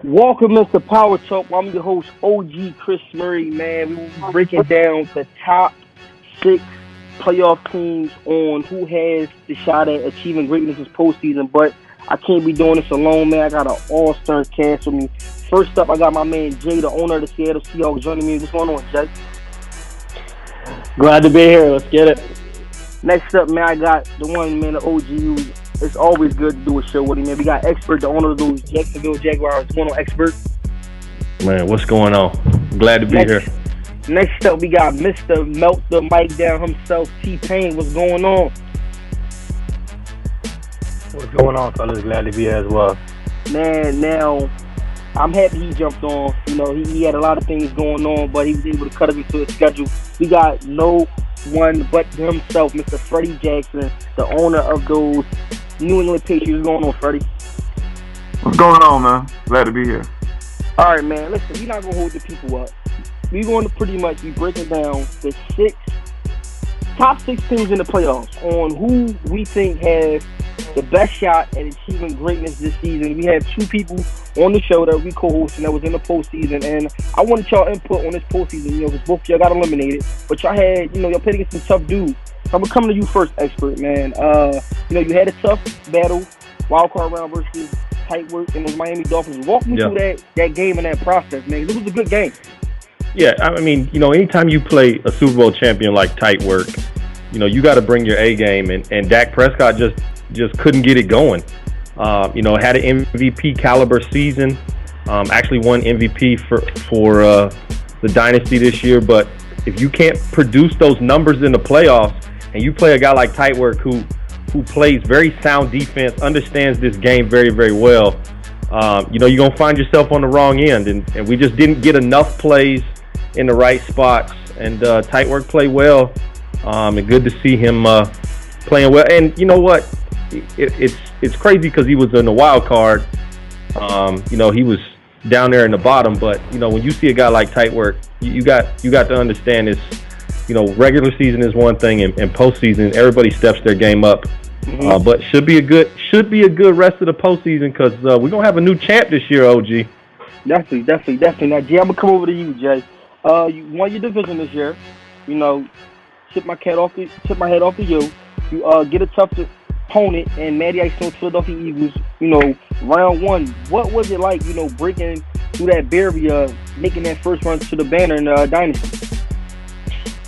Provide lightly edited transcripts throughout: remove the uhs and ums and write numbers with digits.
Welcome, Mr. Power Talk. I'm your host, OG Chris Murray, man. We're breaking down the top 6 playoff teams on who has the shot at achieving greatness this postseason. But I can't be doing this alone, man. I got an all-star cast with me. First up, I got my man Jay, the owner of the Seattle Seahawks, joining me. What's going on, Jay? Glad to be here. Let's get it. Next up, man, I got the one, man, the OG. It's always good to do a show with him, man. We got Expert, the owner of those Jacksonville Jaguars. What's going on, Expert? Man, what's going on? Glad to be here. Next up, we got Mr. Melt the Mic Down himself, T-Pain. What's going on? What's going on, fellas? Glad to be here as well. Man, now, I'm happy he jumped on. You know, he had a lot of things going on, but he was able to cut it into his schedule. We got no one but himself, Mr. Freddie Jackson, the owner of those New England Patriots. What's going on, Freddie? What's going on, man? Glad to be here. All right, man. Listen, we're not going to hold the people up. We're going to pretty much be breaking down the top six teams in the playoffs on who we think has the best shot at achieving greatness this season. We have 2 people on the show that we co-hosting that was in the postseason, and I wanted y'all input on this postseason, you know, because both of y'all got eliminated, but y'all had, you know, y'all played against some tough dudes. So I'm going to come to you first, Expert, man. You know, you had a tough battle, wild card round versus tight work, and those Miami Dolphins. Walk me through that game and that process, man. This was a good game. Yeah, I mean, you know, anytime you play a Super Bowl champion like tight work, you know, you got to bring your A game, and Dak Prescott just couldn't get it going. You know, had an MVP caliber season. Actually won MVP for the Dynasty this year. But if you can't produce those numbers in the playoffs, and you play a guy like tight work who plays very sound defense, understands this game very, very well, you know, you're gonna find yourself on the wrong end. And we just didn't get enough plays in the right spots. And tight work played well. And good to see him playing well. And you know what? It's crazy because he was in the wild card. You know, he was down there in the bottom, but you know, when you see a guy like tight work, you got to understand this. You know, regular season is one thing, and postseason everybody steps their game up. Mm-hmm. But should be a good rest of the postseason because we're gonna have a new champ this year, OG. Definitely. Now, Jay, I'm gonna come over to you, Jay. You won your division this year. You know, tip my head off to you. You get a tough opponent and Matty Ice on Philadelphia Eagles, you know, round 1. What was it like, you know, breaking through that barrier, making that first run to the banner in Dynasty?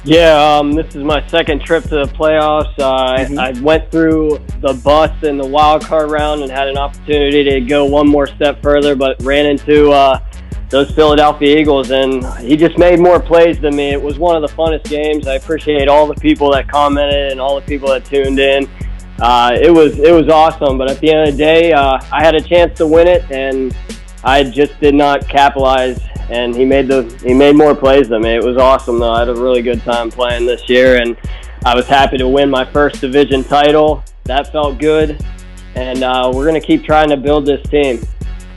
Yeah, this is my second trip to the playoffs. I went through the bust in the wild card round and had an opportunity to go one more step further, but ran into those Philadelphia Eagles, and he just made more plays than me. It was one of the funnest games. I appreciate all the people that commented and all the people that tuned in. It was awesome, but at the end of the day, I had a chance to win it, and I just did not capitalize. And he made more plays than me. It was awesome, though. I had a really good time playing this year, and I was happy to win my first division title. That felt good, and we're gonna keep trying to build this team.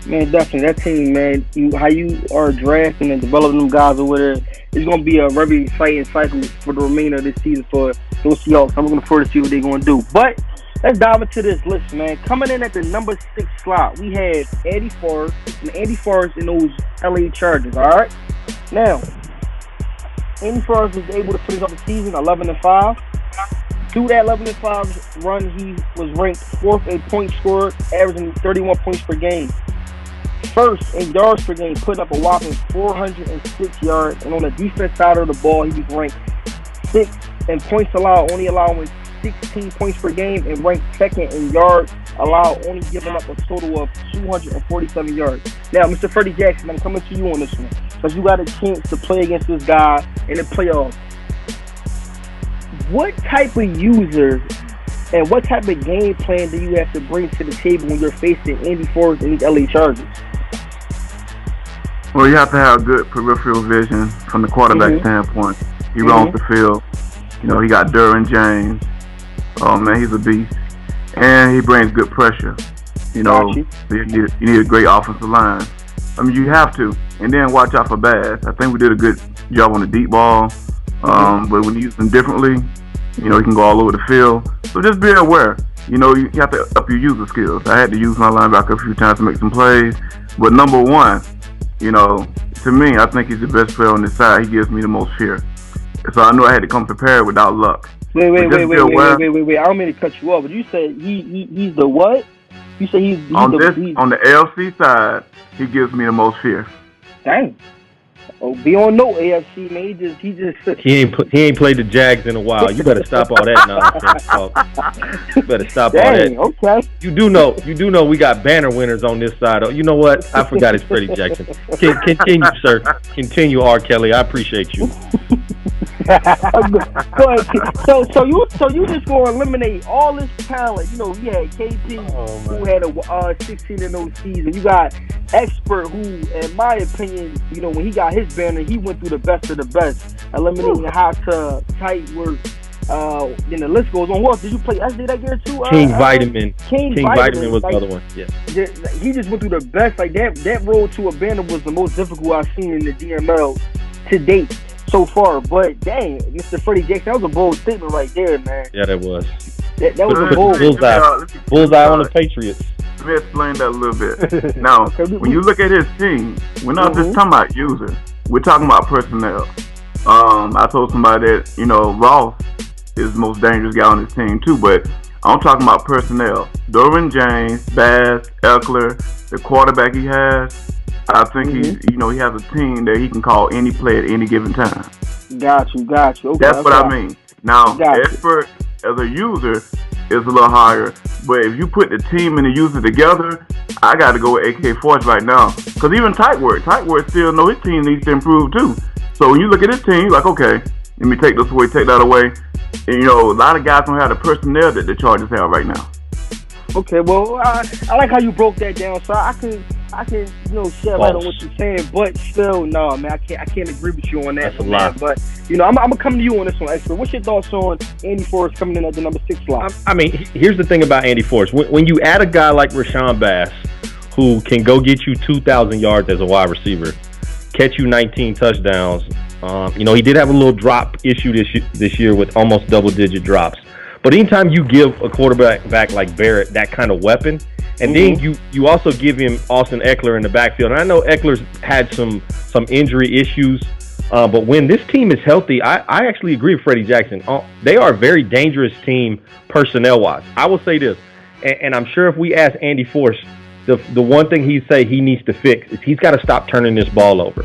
Man, definitely that team, man. How you are drafting and developing them guys over there, it's gonna be a very exciting cycle for the remainder of this season for those Seahawks. I'm looking forward to see what they're gonna do, but. Let's dive into this list, man. Coming in at the number 6 slot, we had Andy Forrest in those LA Chargers, all right? Now, Andy Forrest was able to finish off the season 11-5. Through that 11-5 run, he was ranked 4th in points scored, averaging 31 points per game. First in yards per game, putting up a whopping 406 yards. And on the defense side of the ball, he was ranked 6th in points allowed, only allowing 16 points per game, and ranked 2nd in yards allowed, only giving up a total of 247 yards. Now, Mr. Freddie Jackson, I'm coming to you on this one because you got a chance to play against this guy in the playoffs. What type of user and what type of game plan do you have to bring to the table when you're facing Andy Forrest and these LA Chargers? Well, you have to have good peripheral vision from the quarterback standpoint. He roams the field. You know, he got Derwin James. Oh, man, he's a beast. And he brings good pressure. You know, you need a great offensive line. I mean, you have to. And then watch out for Bass. I think we did a good job on the deep ball. But when you use them differently, you know, he can go all over the field. So just be aware. You know, you have to up your user skills. I had to use my linebacker a few times to make some plays. But number one, you know, to me, I think he's the best player on this side. He gives me the most fear. So I knew I had to come prepared without luck. Wait. I don't mean to cut you off, but you said he's the what? You say he's on the AFC side, he gives me the most fear. Dang. Oh, be on no AFC, man. He ain't played the Jags in a while. You better stop all that nonsense, folks. You better stop all that. Okay. You do know we got banner winners on this side. Oh, you know what? I forgot it's Freddie Jackson. Continue, sir. Continue, R. Kelly. I appreciate you. Go ahead. So you just gonna eliminate all this talent? You know, we had KP who had a 16-0 season. You got Expert who, in my opinion, you know, when he got his banner, he went through the best of the best, eliminating hot to tight work. Then the list goes on. What did you play SD that year too? King Vitamin was the other one. Yeah. He just went through the best. Like that road to a banner was the most difficult I've seen in the DML to date so far. But dang, Mr. Freddie Jackson, that was a bold statement right there, man. Yeah, that was. That was a bold bullseye on the Patriots. Let me explain that a little bit. Now, when you look at his team, we're not just talking about user. We're talking about personnel. I told somebody that, you know, Ross is the most dangerous guy on his team too, but I'm talking about personnel. Derwin James, Bass, Eckler, the quarterback he has, I think he has a team that he can call any play at any given time. Got you. Okay, that's what I mean. Now, Expert as a user is a little higher, but if you put the team and the user together, I got to go with AK Force right now. Because even Tight Work still know his team needs to improve too. So when you look at his team, like, okay, let me take this away, take that away. And, you know, a lot of guys don't have the personnel that the Chargers have right now. Okay, well, I like how you broke that down, so I can shed light on what you're saying, but still, no, man, I can't agree with you on that. That's a lot. But you know, I'm gonna come to you on this one, Expert. What's your thoughts on Andy Forrest coming in at the number 6 slot? I mean, here's the thing about Andy Forrest. When you add a guy like Rashawn Bass, who can go get you 2,000 yards as a wide receiver, catch you 19 touchdowns. You know, he did have a little drop issue this year with almost double-digit drops. But anytime you give a quarterback back like Barrett that kind of weapon, and then you also give him Austin Eckler in the backfield. And I know Eckler's had some injury issues, but when this team is healthy, I actually agree with Freddie Jackson. They are a very dangerous team personnel-wise. I will say this, and I'm sure if we ask Andy Forrest, the one thing he'd say he needs to fix is he's got to stop turning this ball over.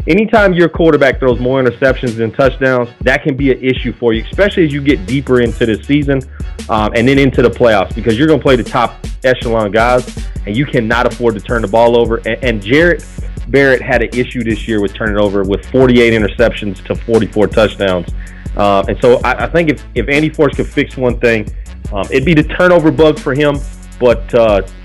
Anytime your quarterback throws more interceptions than touchdowns, that can be an issue for you, especially as you get deeper into the season and then into the playoffs, because you're going to play the top echelon guys, and you cannot afford to turn the ball over. And Jarrett Barrett had an issue this year with turning over with 48 interceptions to 44 touchdowns. And so I think if Andy Forrest could fix one thing, it'd be the turnover bug for him. But,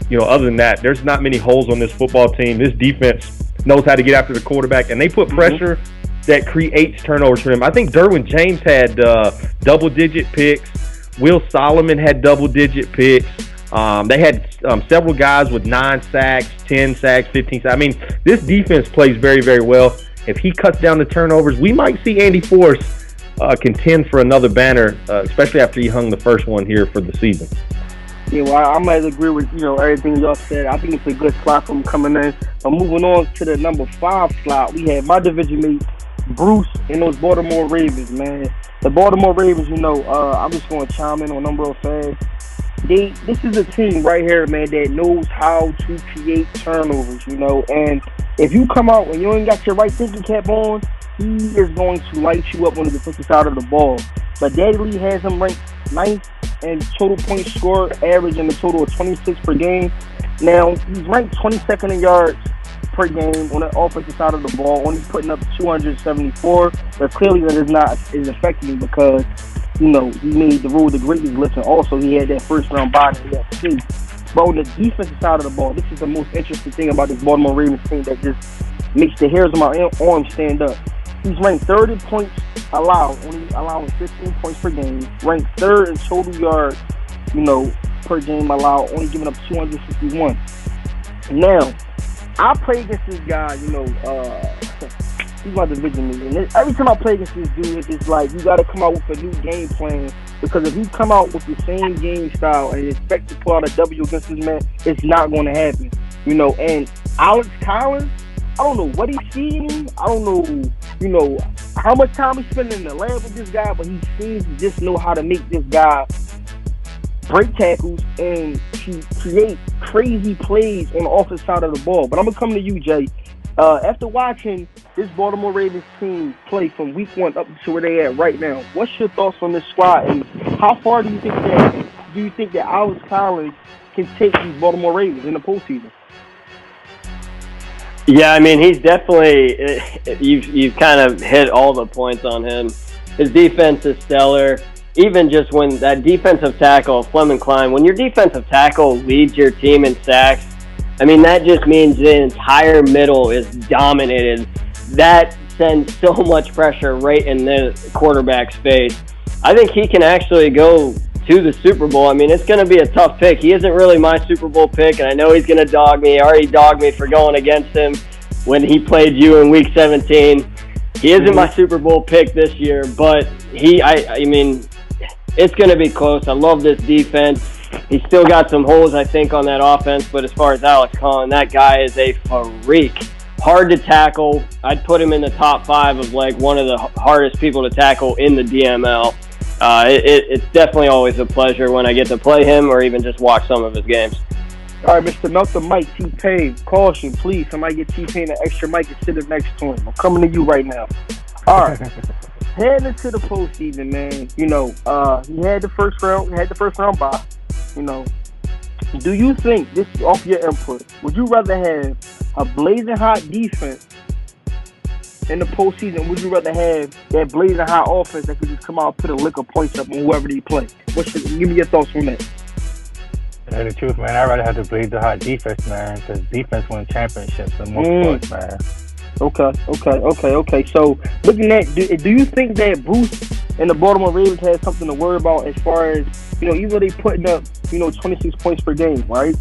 you know, other than that, there's not many holes on this football team. This defense knows how to get after the quarterback, and they put pressure that creates turnovers for them. I think Derwin James had double-digit picks. Will Solomon had double-digit picks. They had several guys with 9 sacks, 10 sacks, 15 sacks. I mean, this defense plays very, very well. If he cuts down the turnovers, we might see Andy Forrest contend for another banner, especially after he hung the first one here for the season. Yeah, well, I might agree with, you know, everything y'all said. I think it's a good slot for him coming in. But moving on to the number 5 slot, we had my division mate, Bruce, and those Baltimore Ravens, man. The Baltimore Ravens, you know, I'm just going to chime in on number of fans. This is a team right here, man, that knows how to create turnovers, you know. And if you come out and you ain't got your right thinking cap on, he is going to light you up on the defensive side of the ball. But Daddy Lee has him ranked 9th in total points scored, averaging a total of 26 per game. Now, he's ranked 22nd in yards per game on the offensive side of the ball, only putting up 274. But clearly that is affecting him because, you know, he made the Road to Greatness list, and also he had that first-round bye in the NFC. But on the defensive side of the ball, this is the most interesting thing about this Baltimore Ravens team that just makes the hairs on my arm stand up. He's ranked 3rd in points allowed, only allowing 15 points per game. Ranked 3rd in total yards, you know, per game allowed, only giving up 261. Now, I play against this guy, you know, he's my division leader. And every time I play against this dude, it's like you got to come out with a new game plan, because if you come out with the same game style and expect to pull out a W against this man, it's not going to happen. You know, and Alex Collins, I don't know what he's seeing. I don't know, how much time he's spending in the lab with this guy, but he seems to just know how to make this guy break tackles and create crazy plays on the offensive side of the ball. But I'm going to come to you, Jay. After watching this Baltimore Ravens team play from week 1 up to where they at right now, what's your thoughts on this squad, and how far do you think that Alex Collins can take these Baltimore Ravens in the postseason? Yeah, I mean, he's definitely, you've kind of hit all the points on him. His defense is stellar. Even just when that defensive tackle, Fleming Klein, when your defensive tackle leads your team in sacks, I mean, that just means the entire middle is dominated. That sends so much pressure right in the quarterback's face. I think he can actually go to the Super Bowl. I mean, it's going to be a tough pick. He isn't really my Super Bowl pick, and I know he's going to dog me. He already dogged me for going against him when he played you in Week 17. He isn't my Super Bowl pick this year, but I mean, it's going to be close. I love this defense. He's still got some holes, I think, on that offense, but as far as Alex Collins, that guy is a freak. Hard to tackle. I'd put him in the top 5 of, like, one of the hardest people to tackle in the DML. It's definitely always a pleasure when I get to play him or even just watch some of his games. All right, Mr. Melt the Mic, T-Pain, caution, please. Somebody get T-Pain an extra mic and sit next to him. I'm coming to you right now. All right. Heading into the postseason, man, he had the first round bye. Do you think, this is off your input, would you rather have a blazing hot defense in the postseason? Would you rather have that blazing hot offense that could just come out and put a lick of points up on whoever they play? Give me your thoughts on that. To tell the truth, man, I'd rather have the blazing hot defense, man, because defense wins championships and most sports, man. Okay. So, looking at, do you think that Bruce and the Baltimore Ravens has something to worry about as far as, even though they putting up, 26 points per game, right?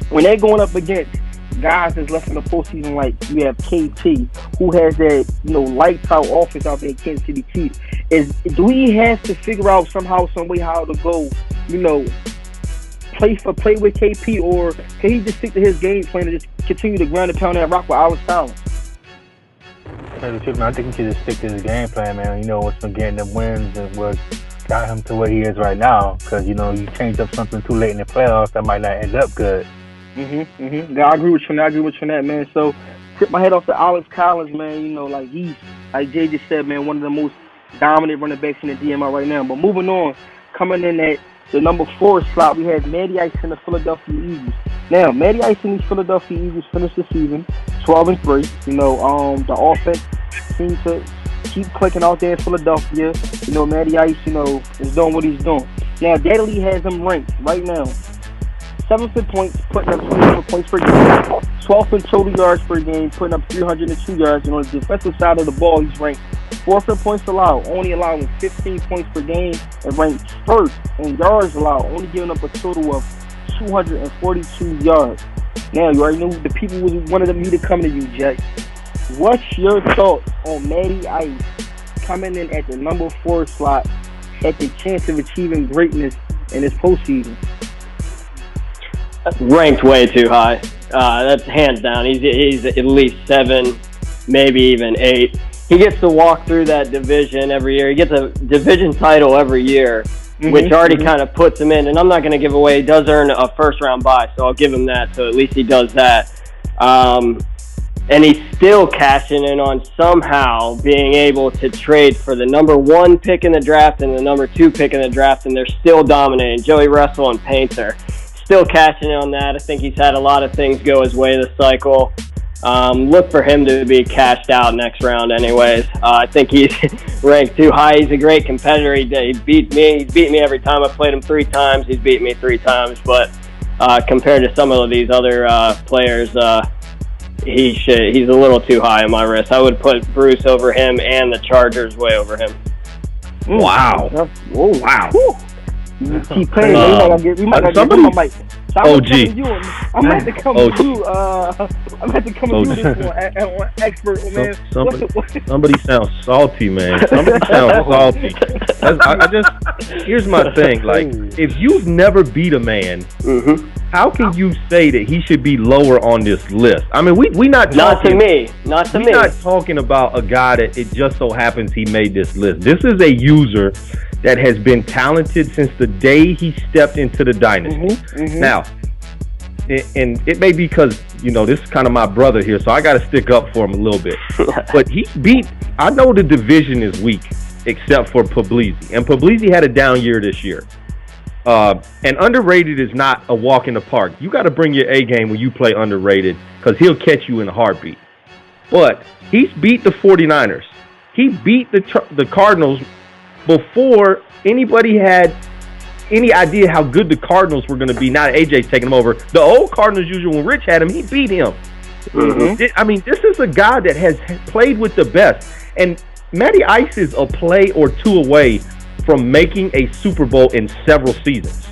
When they're going up against guys that's left in the postseason, like you have KT, who has that, lights out offense out there in Kansas City Chiefs, do he have to figure out somehow, some way how to go, play with KP, or can he just stick to his game plan and just continue to grind and pound that rock with Alex Collins? The truth, man, I think he should just stick to his game plan, man. What's been getting them wins and what got him to where he is right now. Because, you change up something too late in the playoffs, that might not end up good. Yeah, I agree with you on that, man. So, tip my head off to Alex Collins, man. He's, like Jay just said, man, one of the most dominant running backs in the DML right now. But moving on, coming in at the number 4 slot, we have Matty Ice and the Philadelphia Eagles. Now, Matty Ice and these Philadelphia Eagles finished the season 12-3. The offense seems to keep clicking out there in Philadelphia. Matty Ice, is doing what he's doing. Now, Daddy has him ranked right now 7th in points, putting up 24 points per game. 12th in total yards per game, putting up 302 yards. On the defensive side of the ball, he's ranked 4th in points allowed, only allowing 15 points per game, and ranked 1st in yards allowed, only giving up a total of 242 yards. Now, you already know the people wanted me to come to you, Jay. What's your thoughts on Matty Ice coming in at the number 4 slot at the chance of achieving greatness in this postseason? Ranked way too high. That's hands down. He's at least 7, maybe even 8. He gets to walk through that division every year. He gets a division title every year, which already kind of puts him in. And I'm not going to give away, he does earn a first-round bye, so I'll give him that. So at least he does that. And he's still cashing in on somehow being able to trade for the number 1 pick in the draft and the number 2 pick in the draft, and they're still dominating. Joey Russell and Painter. Still cashing in on that. I think he's had a lot of things go his way this cycle. Look for him to be cashed out next round anyways. I think he's ranked too high. He's a great competitor. He beat me. He's beat me every time. I've played him 3 times. He's beat me 3 times. But compared to some of these other players, he's a little too high on my wrist. I would put Bruce over him and the Chargers way over him. Wow. Oh, wow. T-Pain, we might have to get my mic. So I'm going to have to come to you. I'm going to have to come to you this one, expert, man. Somebody sounds salty, man. Somebody sounds salty. Here's my thing. Like, if you've never beat a man, how can you say that he should be lower on this list? I mean, we not talking, not to me. Not to me. We're not talking about a guy that it just so happens he made this list. This is a user that has been talented since the day he stepped into the Dynasty. Now, and it may be because, you know, this is kind of my brother here, so I got to stick up for him a little bit. But I know the division is weak, except for Puglisi. And Puglisi had a down year this year. And underrated is not a walk in the park. You got to bring your A game when you play underrated because he'll catch you in a heartbeat. But he's beat the 49ers. He beat the Cardinals before anybody had any idea how good the Cardinals were going to be. Now AJ's taking them over. The old Cardinals usually, when Rich had him, he beat him. I mean, this is a guy that has played with the best. And Matty Ice is a play or two away from making a Super Bowl in several seasons.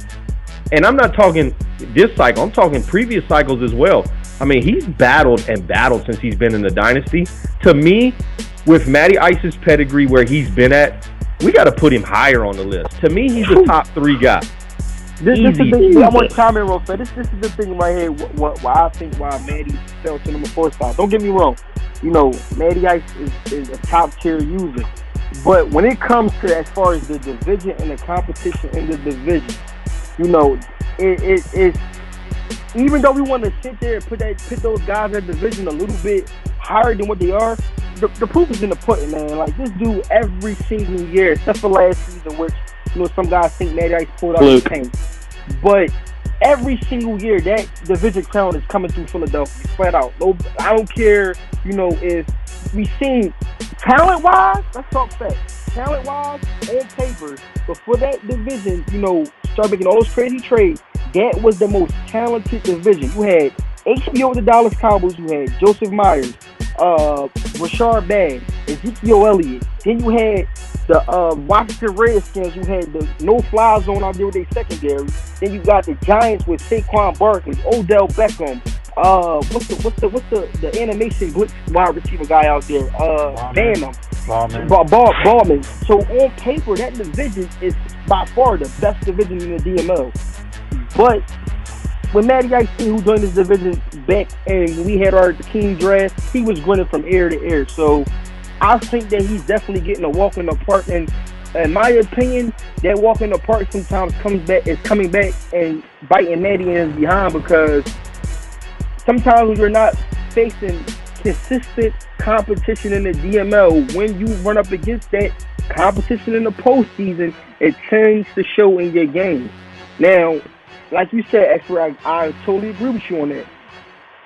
And I'm not talking this cycle. I'm talking previous cycles as well. I mean, he's battled since he's been in the Dynasty. To me, with Matty Ice's pedigree where he's been at, we got to put him higher on the list. To me, he's a top 3 guy. This is the thing. I want to comment real fast. This is the thing right here. Why I think Matty fell to number 4 spot. Don't get me wrong. You know, Matty Ice is a top tier user. But when it comes to as far as the division and the competition in the division, you know, it's even though we want to sit there and put those guys in the division a little bit higher than what they are, the proof is in the pudding, man. Like, this dude every single year, except for last season, which, you know, some guys think Matty Ice pulled out his paint. But every single year, that division crown is coming through Philadelphia, flat out. No, I don't care, you know, if we seen talent-wise, let's talk facts. Talent-wise, on paper, before that division, you know, started making all those crazy trades, that was the most talented division. You had HBO with the Dallas Cowboys, you had Joseph Myers, Rashard Bass, Ezekiel Elliott. Then you had the Washington Redskins, who had the no-fly zone out there with their secondary. Then you got the Giants with Saquon Barkley, Odell Beckham. What's the animation blitz wide receiver guy out there? Ballman. So on paper, that division is by far the best division in the DML. But when Matty Ice, who joined this division back and we had our team draft, he was grinning from ear to ear. So I think that he's definitely getting a walk in the park. And in my opinion, that walk in the park sometimes is coming back and biting Matty in his behind, because sometimes when you're not facing consistent competition in the DML, when you run up against that competition in the postseason, it tends to show in your game. Now, like you said, Expert, I totally agree with you on that.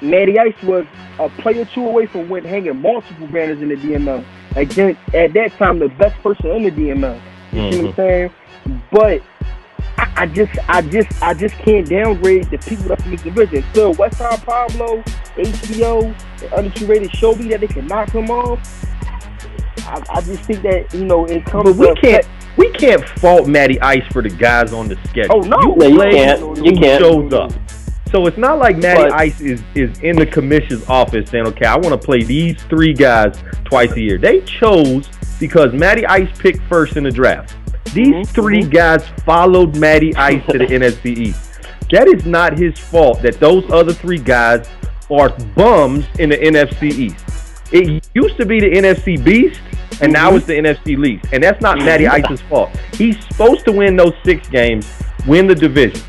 Matty Ice was a play or two away from hanging multiple banners in the DML. Against, at that time, the best person in the DML. You see what I'm saying? But I just can't downgrade the people that's in this division. So Westside Pablo, HBO, the undisputed Shobi, that they can knock him off. I just think that, you know, it comes. But we can't fault Matty Ice for the guys on the schedule. Oh no, you can't. You can't. Shows up. So it's not like Matty Ice is in the commissioner's office saying, okay, I want to play these 3 guys twice a year. They chose because Matty Ice picked first in the draft. These 3 guys followed Matty Ice to the NFC East. That is not his fault that those other 3 guys are bums in the NFC East. It used to be the NFC Beast, and now it's the NFC Least. And that's not Matty Ice's fault. He's supposed to win those 6 games, win the division.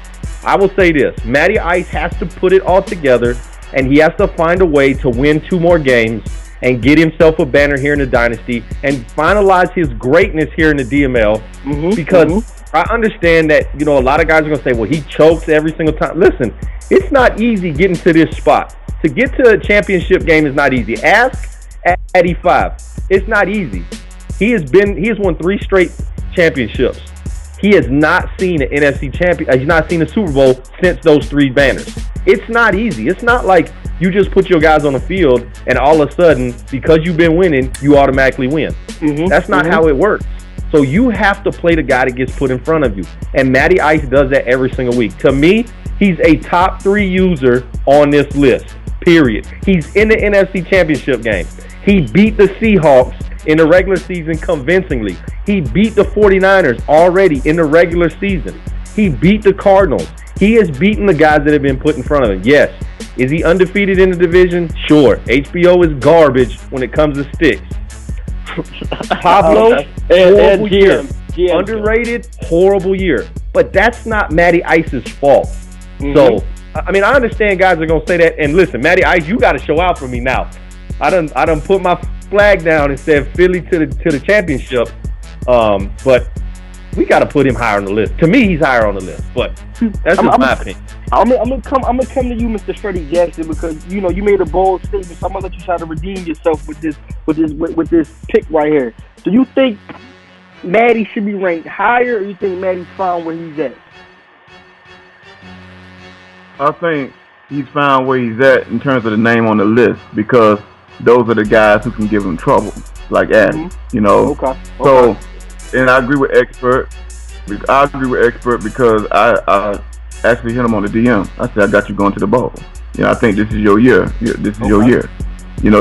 I will say this. Matty Ice has to put it all together, and he has to find a way to win 2 more games and get himself a banner here in the Dynasty and finalize his greatness here in the DML. Because I understand that, you know, a lot of guys are going to say, well, he chokes every single time. Listen, it's not easy getting to this spot. To get to a championship game is not easy. Ask Addy 5. It's not easy. He has won 3 straight championships. He has not seen an NFC champion. He's not seen a Super Bowl since those 3 banners. It's not easy. It's not like you just put your guys on the field and all of a sudden, because you've been winning, you automatically win. That's not how it works. So you have to play the guy that gets put in front of you. And Matty Ice does that every single week. To me, he's a top 3 user on this list, period. He's in the NFC Championship game. He beat the Seahawks in the regular season convincingly. He beat the 49ers already in the regular season. He beat the Cardinals. He has beaten the guys that have been put in front of him. Yes. Is he undefeated in the division? Sure. HBO is garbage when it comes to sticks. Pablo, horrible year. Underrated, horrible year. But that's not Matty Ice's fault. So, I mean, I understand guys are going to say that. And listen, Matty Ice, you got to show out for me now. I done put my flag down and said Philly to the championship. But we got to put him higher on the list. To me, he's higher on the list. But that's just my opinion. I'm gonna come to you, Mr. Freddie Jackson, because you made a bold statement. So I'm gonna let you try to redeem yourself with this pick right here. Do you think Matty should be ranked higher, or you think Matty's fine where he's at? I think he's fine where he's at in terms of the name on the list, because those are the guys who can give him trouble, like Addy. Okay. So, and I agree with Expert. Because I actually hit him on the DM. I said, I got you going to the bowl. I think this is your year. This is your year. And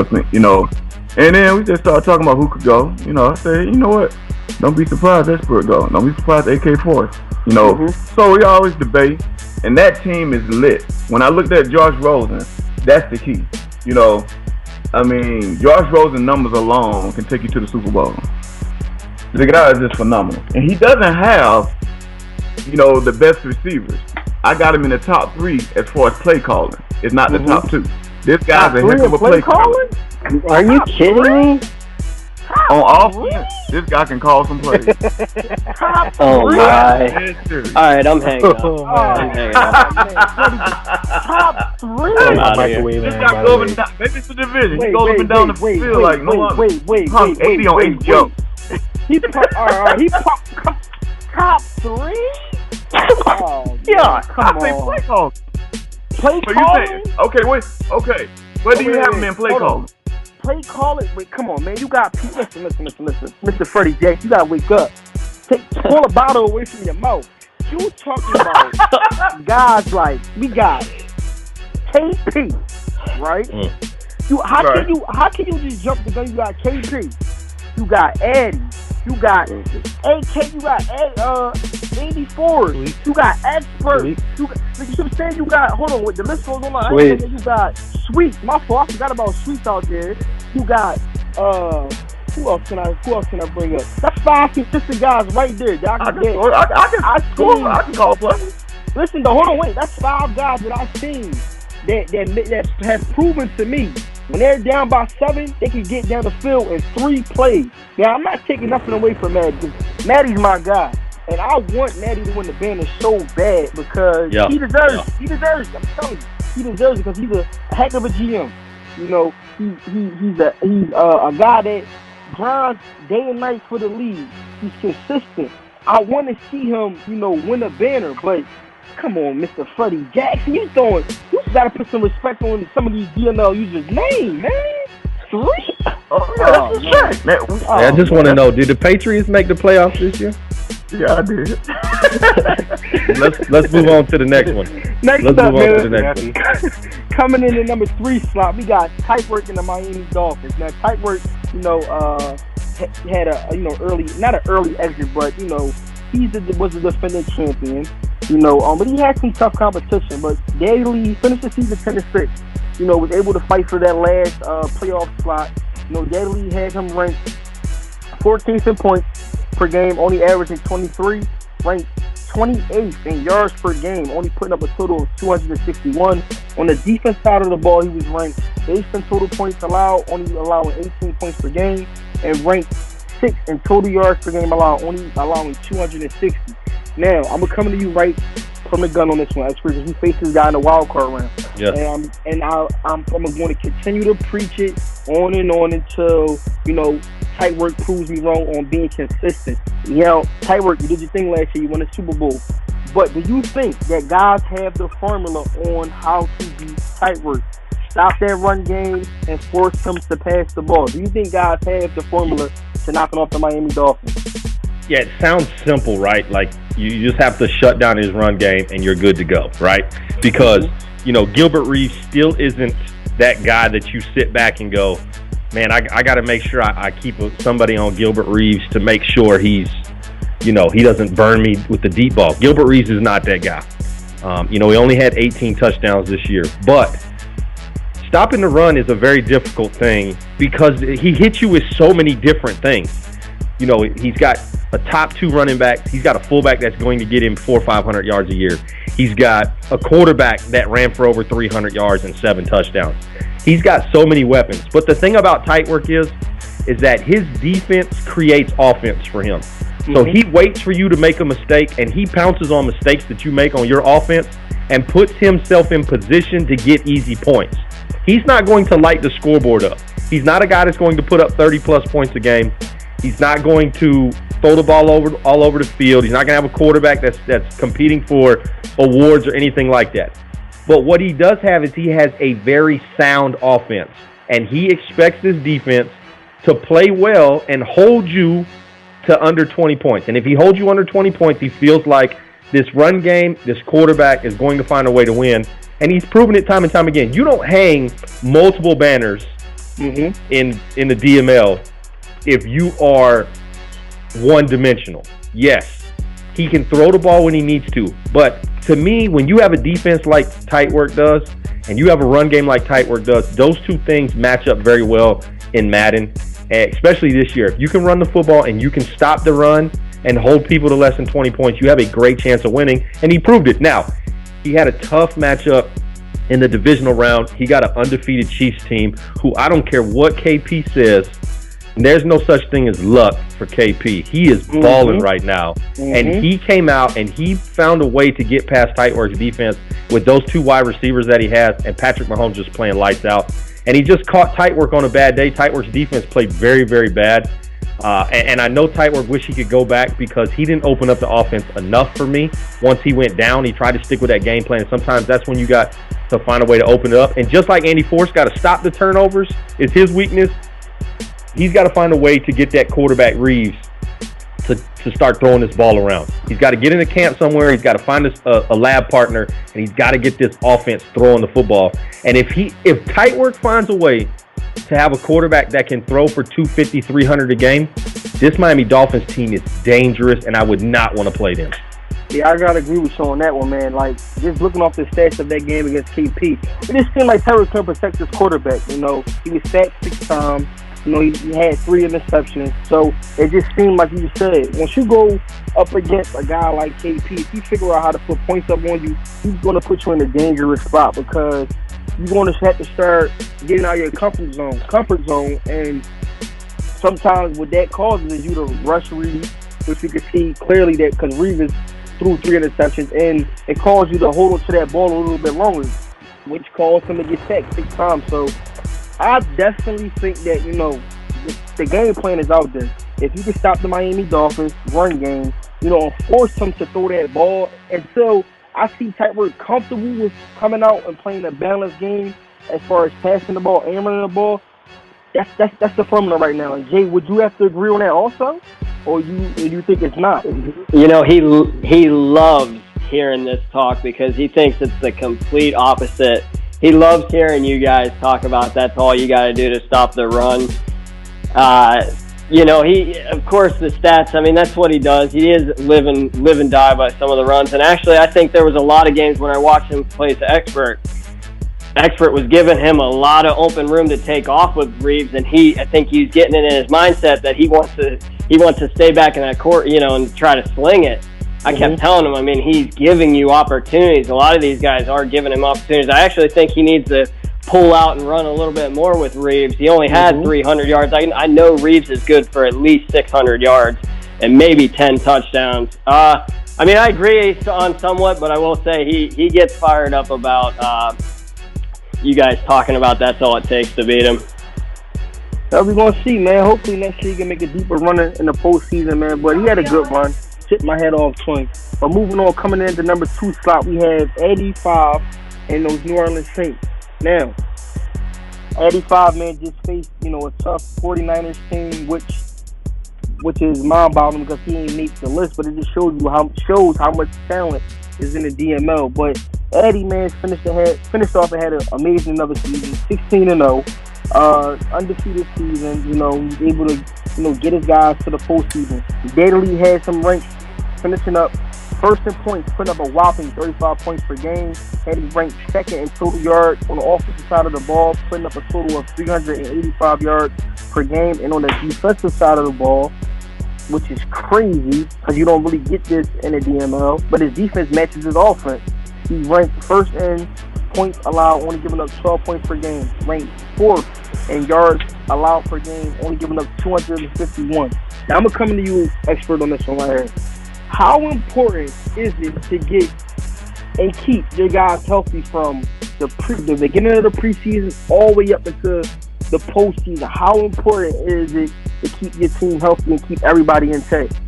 then we just started talking about who could go. I said, you know what? Don't be surprised Expert go. Don't be surprised AK Force. So we always debate, and that team is lit. When I looked at Josh Rosen, that's the key. I mean, Josh Rosen numbers alone can take you to the Super Bowl. The guy is just phenomenal, and he doesn't have, the best receivers. I got him in the top 3 as far as play calling. It's not the top 2. This guy's a heck of a play caller. Are you kidding me? On offense, this guy can call some plays. Oh my! All right, I'm hanging up. I'm hanging up. Top 3. This guy goes down. Maybe it's the division. He goes up and down the field like no one. Wait. 80 on H. Joe. He popped top 3. Oh, yeah, come on. Play calling. Play so calling? Okay. Where do you have him in play calling? Play calling? Wait, come on, man. You got listen. Mr. Freddie Jack, you gotta wake up. Pull a bottle away from your mouth. You talking about guys like we got KP, right? How can you just jump the gun? You got KP. You got Eddie. You got AK. You got 84. You got Expert. You saying you got. Hold on, with the list goes on. You got Sweet. My fault. I forgot about Sweet out there. You got who else can I bring up? That's 5 consistent guys right there. I can call plays. Listen, though, hold on, wait. That's 5 guys that I've seen that has proven to me. When they're down by 7, they can get down the field in 3 plays. Now, I'm not taking nothing away from Matty. Matty's my guy. And I want Matty to win the banner so bad because he deserves it. He deserves it. I'm telling you. He deserves it because he's a heck of a GM. He's a guy that grinds day and night for the league. He's consistent. I want to see him, win a banner, but come on, Mr. Freddie Jackson, you gotta put some respect on some of these DNL users' name, man. 3? I just want to know, did the Patriots make the playoffs this year? Yeah, I did. Let's move on to the next one. Coming in at number 3 slot, we got Typework in the Miami Dolphins. Now, Typework, had not an early exit, but he was a defending champion. But he had some tough competition. But Daly finished the season 10-6. Was able to fight for that last playoff slot. Daly had him ranked 14th in points per game, only averaging 23. Ranked 28th in yards per game, only putting up a total of 261. On the defense side of the ball, he was ranked 8th in total points allowed, only allowing 18 points per game, and ranked 6th in total yards per game allowed, only allowing 260. Now, I'm coming to you right from the gun on this one, because he faced this guy in the wild card round. Yeah. And I'm going to continue to preach it on and on until, Tight Work proves me wrong on being consistent. Tight Work, you did your thing last year, you won the Super Bowl. But do you think that guys have the formula on how to beat Tight Work? Stop that run game and force him to pass the ball. Do you think guys have the formula to knocking off the Miami Dolphins? Yeah, it sounds simple, right? Like, you just have to shut down his run game and you're good to go, right? Because, Gilbert Reeves still isn't that guy that you sit back and go, man, I got to make sure I keep somebody on Gilbert Reeves to make sure he's, he doesn't burn me with the deep ball. Gilbert Reeves is not that guy. He only had 18 touchdowns this year. But stopping the run is a very difficult thing because he hits you with so many different things. He's got a top 2 running back. He's got a fullback that's going to get him 400 or 500 yards a year. He's got a quarterback that ran for over 300 yards and 7 touchdowns. He's got so many weapons. But the thing about tight work is that his defense creates offense for him. So he waits for you to make a mistake, and he pounces on mistakes that you make on your offense and puts himself in position to get easy points. He's not going to light the scoreboard up. He's not a guy that's going to put up 30-plus points a game. He's not going to throw the ball all over the field. He's not going to have a quarterback that's competing for awards or anything like that. But what he does have is he has a very sound offense, and he expects his defense to play well and hold you to under 20 points. And if he holds you under 20 points, he feels like this run game, this quarterback is going to find a way to win. And he's proven it time and time again. You don't hang multiple banners in the DML if you are one-dimensional. Yes, he can throw the ball when he needs to. But to me, when you have a defense like tight work does and you have a run game like tight work does, those two things match up very well in Madden, especially this year. If you can run the football and you can stop the run and hold people to less than 20 points, you have a great chance of winning, and he proved it. Now, he had a tough matchup in the divisional round. He got an undefeated Chiefs team who, I don't care what KP says, there's no such thing as luck for KP. He is balling right now. And he came out and he found a way to get past Tightwork's defense with those 2 wide receivers that he has, and Patrick Mahomes just playing lights out. And he just caught Tightwork on a bad day. Tightwork's defense played very, very bad. And I know Tightwork wish he could go back because he didn't open up the offense enough for me. Once he went down, he tried to stick with that game plan. And sometimes that's when you got to find a way to open it up. And just like Andy Force got to stop the turnovers, it's his weakness. He's got to find a way to get that quarterback Reeves to start throwing this ball around. He's got to get in a camp somewhere. He's got to find a lab partner, and he's got to get this offense throwing the football. And if Tightwork finds a way to have a quarterback that can throw for 250, 300 a game, this Miami Dolphins team is dangerous, and I would not want to play them. Yeah, I gotta agree with you on that one, man. Like, just looking off the stats of that game against KP, it just seemed like Tyreek couldn't protect his quarterback. He was sacked 6 times. He had 3 interceptions. So it just seemed like you said, once you go up against a guy like KP, if you figure out how to put points up on you, he's going to put you in a dangerous spot because you're going to have to start getting out of your comfort zone. And sometimes what that causes is you to rush Reeves, which you can see clearly that because Reeves threw 3 interceptions, and it caused you to hold on to that ball a little bit longer, which caused him to get sacked 6 times. So I definitely think that, the game plan is out there. If you can stop the Miami Dolphins run game, force them to throw that ball until I see Tightwork comfortable with coming out and playing a balanced game as far as passing the ball and running the ball. That's the formula right now. And Jay, would you have to agree on that also? Or you think it's not? He loves hearing this talk because he thinks it's the complete opposite. He loves hearing you guys talk about that's all you got to do to stop the run. Of course, the stats, that's what he does. He is live and die by some of the runs. And actually, I think there was a lot of games when I watched him play as Expert. Expert was giving him a lot of open room to take off with Reeves, and I think he's getting it in his mindset that he wants to stay back in that court, and try to sling it. I kept telling him, he's giving you opportunities. A lot of these guys are giving him opportunities. I actually think he needs to pull out and run a little bit more with Reeves. He only had 300 yards. I know Reeves is good for at least 600 yards and maybe 10 touchdowns. I agree on somewhat, but I will say he gets fired up about you guys talking about that's all it takes to beat him. Well, we're going to see, man. Hopefully next year he can make a deeper run in the postseason, man. But he had a good run. Tip my head off to him. But moving on, coming into number 2 slot, we have 85 and those New Orleans Saints. Now, 85, man, just faced, a tough 49ers team, which is mind-boggling because he ain't made the list, but it just shows how much talent is in the DML. But Eddie, man, finished off and had an amazing another season, 16-0. Undefeated season, he was able to, get his guys to the postseason. Daily had some ranks finishing up first in points, putting up a whopping 35 points per game. Had him ranked second in total yards on the offensive side of the ball, putting up a total of 385 yards per game. And on the defensive side of the ball, which is crazy because you don't really get this in the DML, but his defense matches his offense. He ranked first in points allowed, only giving up 12 points per game. Ranked fourth in yards allowed per game, only giving up 251. Now I'm going to come to you, expert on this one right here. How important is it to get and keep your guys healthy from the beginning of the preseason all the way up into the postseason? How important is it to keep your team healthy and keep everybody intact?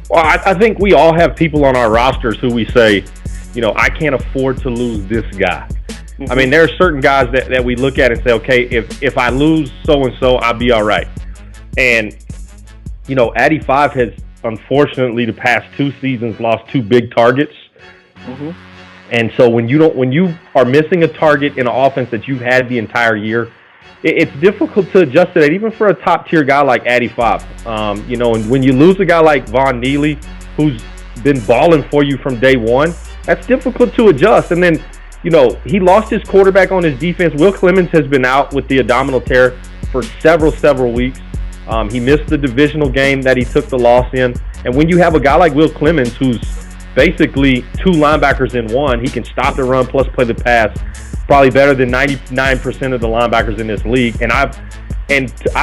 Well, I think we all have people on our rosters who we say, I can't afford to lose this guy. Mm-hmm. I mean, there are certain guys that we look at and say, okay, if I lose so-and-so, I'll be all right. And, Addy 5 has, unfortunately, the past 2 seasons lost 2 big targets. Mm-hmm. And so when you are missing a target in an offense that you've had the entire year, it's difficult to adjust to that, even for a top-tier guy like Addy 5. And when you lose a guy like Von Neely, who's been balling for you from day one, that's difficult to adjust. And then, he lost his quarterback on his defense. Will Clemens has been out with the abdominal tear for several weeks. He missed the divisional game that he took the loss in. And when you have a guy like Will Clemens, who's basically 2 linebackers in one, he can stop the run plus play the pass, probably better than 99% of the linebackers in this league. And I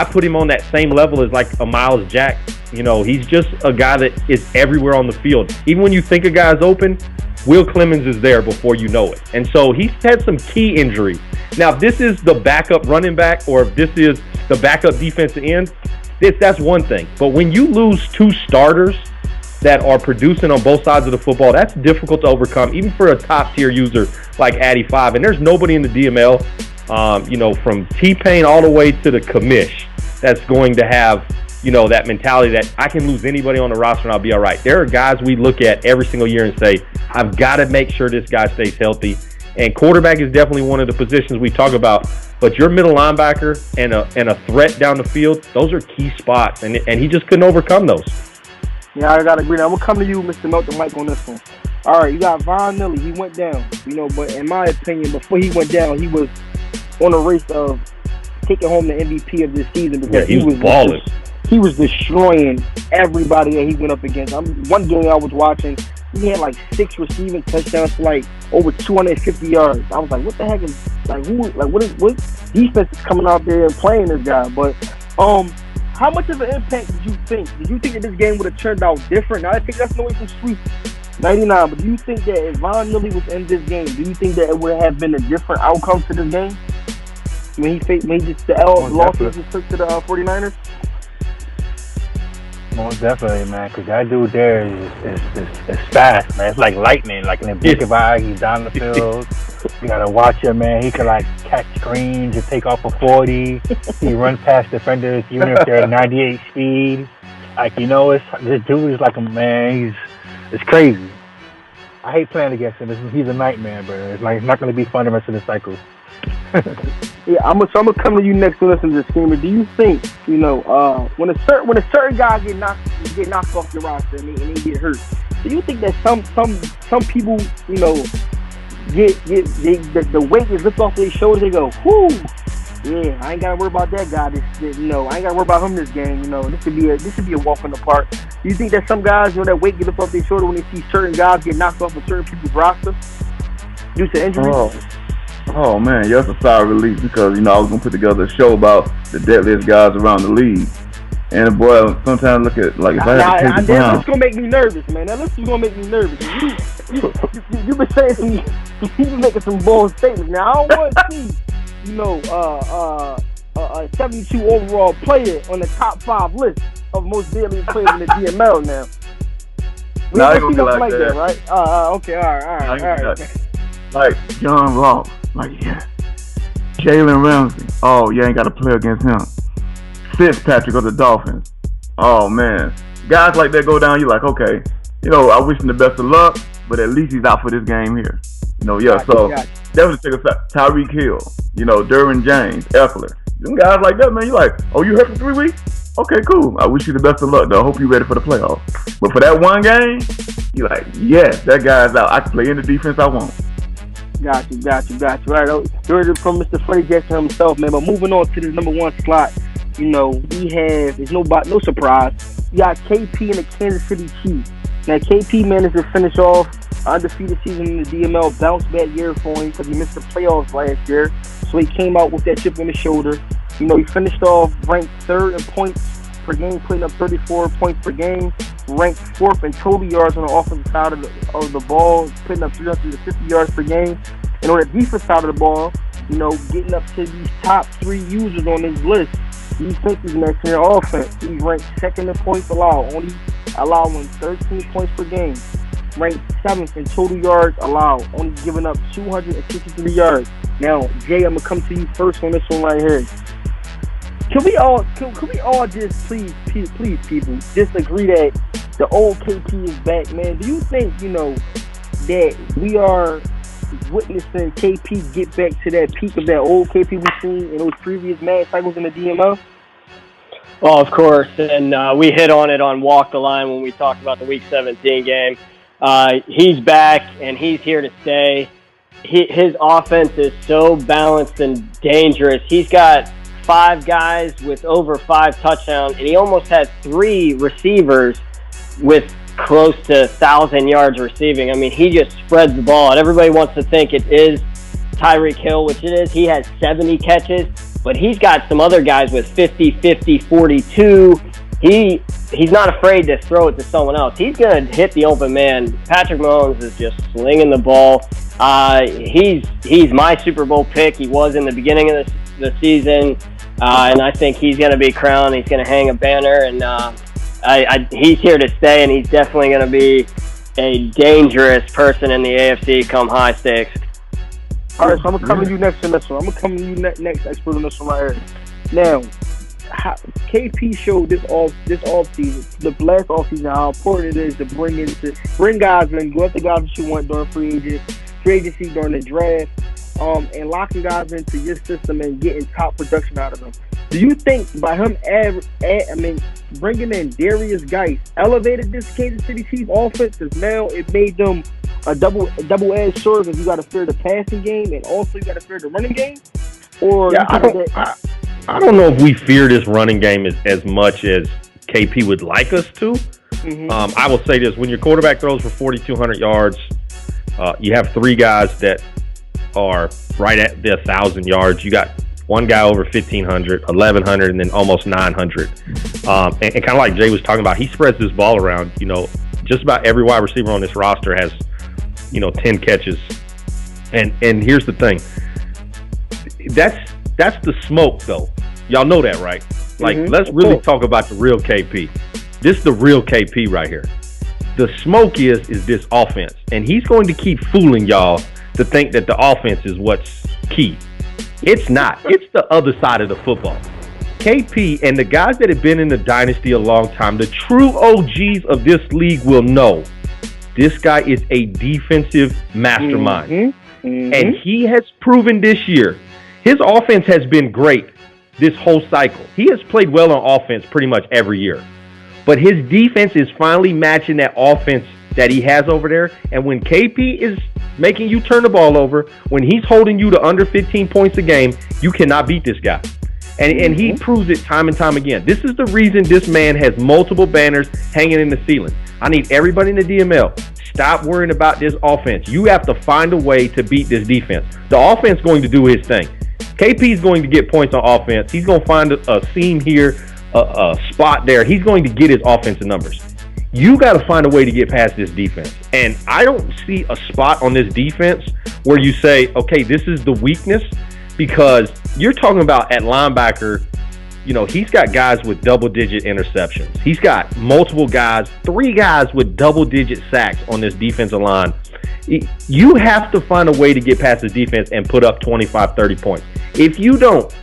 put him on that same level as like a Miles Jack. He's just a guy that is everywhere on the field. Even when you think a guy's open, Will Clemens is there before you know it. And so he's had some key injuries. Now, if this is the backup running back or if this is the backup defensive end, that's one thing. But when you lose 2 starters that are producing on both sides of the football, that's difficult to overcome, even for a top-tier user like Addy 5. And there's nobody in the DML, from T-Pain all the way to the commish that's going to have, that mentality that I can lose anybody on the roster and I'll be all right. There are guys we look at every single year and say, I've got to make sure this guy stays healthy. And quarterback is definitely one of the positions we talk about. But your middle linebacker and a threat down the field, those are key spots. And he just couldn't overcome those. Yeah, I got to agree. I'm going to come to you, Mr. Melt the mic on this one. All right, you got Von Neely. He went down, but in my opinion, before he went down, he was on a race of taking home the MVP of this season because he was balling. He was destroying everybody that he went up against. One game I was watching, he had like 6 receiving touchdowns for like over 250 yards. I was like, what the heck is what defense is coming out there and playing this guy? But how much of an impact did you think? Did you think that this game would have turned out different? Now I think that's no way from Sweet 99, but do you think that if Von Neely was in this game, do you think that it would have been a different outcome to this game? When he just the loss he just took to the 49ers? Most definitely, man, because that dude there is fast, man. It's like lightning. Like in the blink of an eye, he's down the field. You gotta watch him, man. He can like catch screens and take off a 40. He runs past defenders, even if they're at 98 speed. Like this dude is like a man. It's crazy. I hate playing against him. He's a nightmare, bro. It's like it's not gonna be fun the rest of the cycle. Yeah, I'm gonna come to you next to listen to this game. Do you think, when a certain guy get knocked off your roster and they get hurt, do you think that some people, get the weight is lifted off their shoulders? They go, whoo, yeah, I ain't gotta worry about that guy. I ain't gotta worry about him this game. This should be a walk in the park. Do you think that some guys, that weight get lifted off their shoulder when they see certain guys get knocked off of certain people's roster due to injuries? Oh man, that's a sigh of relief because I was gonna put together a show about the deadliest guys around the league, and boy, sometimes look at like if I had to take the That's gonna make me nervous, man. Now this is gonna make me nervous. You've been saying you've been making some bold statements. Now I don't want to see a 72 overall player on the top 5 list of most deadliest players in the DML. Now we don't see nothing like that, right? Okay, all right. Like John Ross. Like, yeah. Jalen Ramsey. Oh, you ain't got to play against him. Fitzpatrick of the Dolphins. Oh, man. Guys like that go down, you're like, okay, I wish him the best of luck, but at least he's out for this game here. Definitely take a shot. Tyreek Hill, Derwin James, Eckler. Them guys like that, man, you're like, oh, you hurt for 3 weeks? okay, cool. I wish you the best of luck, though. I hope you're ready for the playoffs. But for that one game, you're like, yes, that guy's out. I can play any defense I want. Got you. Right, you heard it from Mr. Freddie Jackson himself, man. But moving on to the number one slot, we have, there's no surprise, you got KP and the Kansas City Chiefs. Now, KP managed to finish off undefeated season in the DML, bounce back year for him because he missed the playoffs last year. So he came out with that chip on his shoulder. He finished off ranked third in points per game, putting up 34 points per game. Ranked fourth in total yards on the offensive side of the ball, putting up 350 yards per game. And on the defense side of the ball, getting up to these top 3 users on this list. These safeties next to their offense. He's ranked second in points allowed, only allowing 13 points per game. Ranked 7th in total yards allowed, only giving up 263 yards. Now, Jay, I'm gonna come to you first on this one right here. Can we all just please people just agree that the old KP is back, man? Do you think that we are witnessing KP get back to that peak of that old KP we've seen in those previous mad cycles in the DMO? Well, of course, and we hit on it on Walk the Line when we talked about the Week 17 game. He's back, and he's here to stay. His offense is so balanced and dangerous. He's got 5 guys with over 5 touchdowns, and he almost has 3 receivers with close to 1,000 yards receiving. I mean, he just spreads the ball, and everybody wants to think it is Tyreek Hill, which it is. He has 70 catches, but he's got some other guys with 50, 42. He's not afraid to throw it to someone else. He's going to hit the open man. Patrick Mahomes is just slinging the ball. He's my Super Bowl pick. He was in the beginning of the season, and I think he's going to be crowned. He's going to hang a banner, and he's here to stay, and he's definitely going to be a dangerous person in the AFC come high stakes. All right, so I'm going to come to you next on this one. I'm going to come to you next expert on this one right here. Now, KP showed this off season, the last off season, how important it is to bring guys in, go after guys that you want during free agency during the draft, and locking guys into your system and getting top production out of them. Do you think by him bringing in Darius Geis elevated this Kansas City Chiefs offense? Because now it made them a double-edged sword, because you got to fear the passing game and also you got to fear the running game? Or yeah, I don't know if we fear this running game as much as KP would like us to. Mm-hmm. I will say this: when your quarterback throws for 4,200 yards, you have 3 guys that are right at the 1,000 yards. You got 1 guy over 1,500, 1,100, and then almost 900. And kind of like Jay was talking about, he spreads this ball around. Just about every wide receiver on this roster has 10 catches. And here's the thing: that's the smoke, though. Y'all know that, right? Like, let's really talk about the real KP. This is the real KP right here. The smoke is this offense, and he's going to keep fooling y'all to think that the offense is what's key. It's not. It's the other side of the football. KP and the guys that have been in the Dynasty a long time, the true OGs of this league will know this guy is a defensive mastermind. And he has proven this year. His offense has been great this whole cycle. He has played well on offense pretty much every year. But his defense is finally matching that offense that he has over there. And when KP is making you turn the ball over, when he's holding you to under 15 points a game, you cannot beat this guy. And he proves it time and time again. This is the reason this man has multiple banners hanging in the ceiling. I need everybody in the DML, stop worrying about this offense. You have to find a way to beat this defense. The offense is going to do his thing. KP is going to get points on offense. He's going to find a seam here, a spot there. He's going to get his offensive numbers. You got to find a way to get past this defense. And I don't see a spot on this defense where you say, okay, this is the weakness, because you're talking about at linebacker, he's got guys with double-digit interceptions. He's got multiple guys, 3 guys with double-digit sacks on this defensive line. You have to find a way to get past the defense and put up 25, 30 points. If you don't,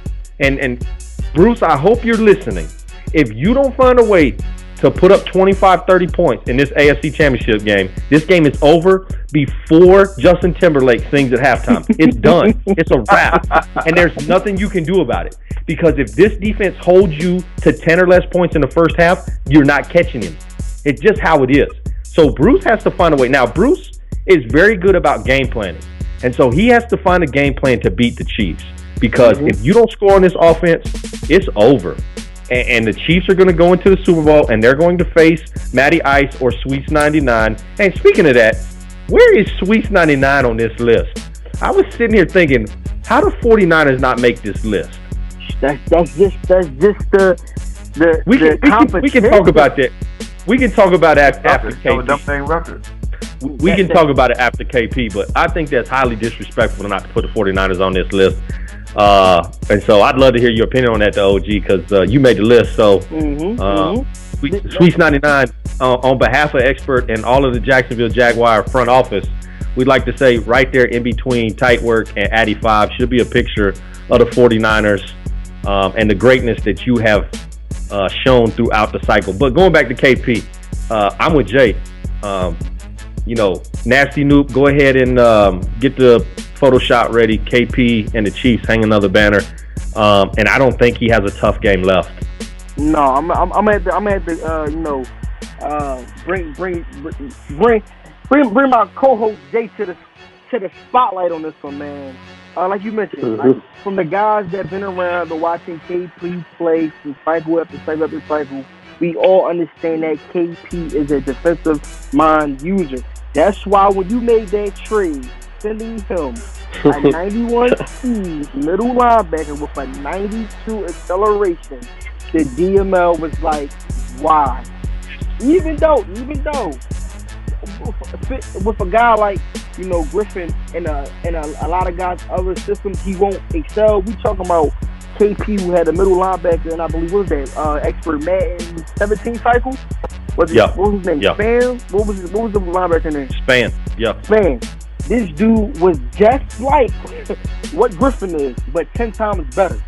and Bruce, I hope you're listening, if you don't find a way to put up 25, 30 points in this AFC Championship game. This game is over before Justin Timberlake sings at halftime. It's done. It's a wrap. And there's nothing you can do about it. Because if this defense holds you to 10 or less points in the first half, you're not catching him. It's just how it is. So Bruce has to find a way. Now, Bruce is very good about game planning. And so he has to find a game plan to beat the Chiefs. Because if you don't score on this offense, it's over. And the Chiefs are going to go into the Super Bowl, and they're going to face Matty Ice or Sweets 99. And speaking of that, where is Sweets 99 on this list? I was sitting here thinking, how do 49ers not make this list? That's just the we can talk about that. We can talk about that after KP. We can talk about it after KP, but I think that's highly disrespectful not to put the 49ers on this list. And so I'd love to hear your opinion on that, though, OG, because you made the list. So Sweets 99, on behalf of Expert and all of the Jacksonville Jaguar front office, we'd like to say right there in between Tight Work and Addy 5 should be a picture of the 49ers and the greatness that you have shown throughout the cycle. But going back to KP, I'm with Jay. Nasty Noop, go ahead and get the Photoshop ready. KP and the Chiefs hang another banner, and I don't think he has a tough game left. No, I'm at the bring my co-host Jay to the spotlight on this one, man. Like you mentioned, from the guys that have been around and watching KP play from cycle after cycle after cycle, we all understand that KP is a defensive mind user. That's why when you made that trade, sending him a 91 speed middle linebacker with a 92 acceleration, the DML was like, why? Even though with a guy like Griffin and a lot of guys other systems, he won't excel. We talking about KP, who had a middle linebacker, and I believe what was that Expert Madden 17 cycle. What was his name? Yeah. Span? What was the linebacker name? Span. Yeah. Span. This dude was just like what Griffin is, but 10 times better.